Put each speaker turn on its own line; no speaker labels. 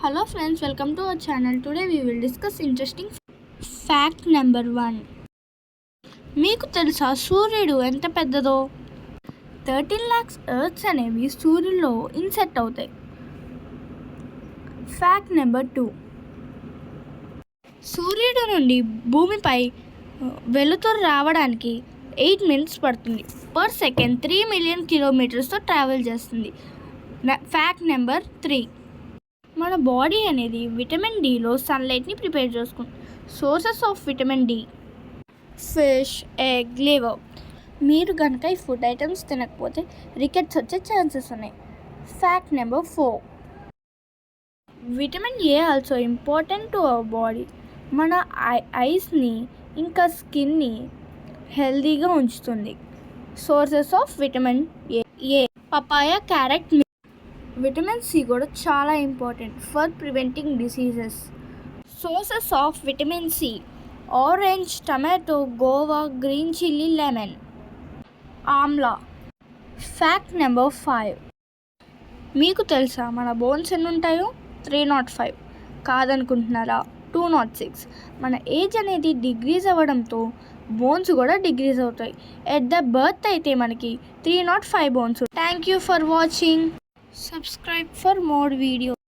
Hello friends, welcome to our channel. Today we will discuss interesting fact number 1. మీకు తెలుసా సూర్యుడు ఎంత పెద్దదో? 13 lakhs ఎర్త్స్ అనేవి సూర్యుడిలో ఇన్సెట్ అవుతాయి. Fact number 2. సూర్యుడు నుండి భూమిపై వెలుతురు రావడానికి 8 minutes పడుతుంది. Per second 3 million kilometers travel చేస్తుంది. Fact number 3. మన బాడీ అనేది విటమిన్ డిలో సన్లైట్ని ప్రిపేర్ చేసుకుంటుంది. Sources of vitamin D: fish, egg, liver. మీరు కనుక ఈ ఫుడ్ ఐటమ్స్ తినకపోతే రికెట్స్ వచ్చే ఛాన్సెస్ ఉన్నాయి. Fact number 4. Vitamin A also important to our body. మన ఐస్ని ఇంకా స్కిన్ని హెల్దీగా ఉంచుతుంది. Sources of vitamin A: papaya, carrot. Vitamin C కూడా చాలా important for preventing diseases. Sources of vitamin C: orange, tomato, guava, green chilli, lemon. Amla. Fact number 5. మీకు తెలుసా మన బోన్స్ ఎన్ని ఉంటాయో? 305. కాదనుకుంటున్నారా? 206. మన ఏజ్ అనేది డిగ్రీస్ అవ్వడంతో బోన్స్ కూడా డిగ్రీస్ అవుతాయి. ఎట్ ద బర్త్ అయితే మనకి 305 bones. Thank you for watching. Subscribe for more videos.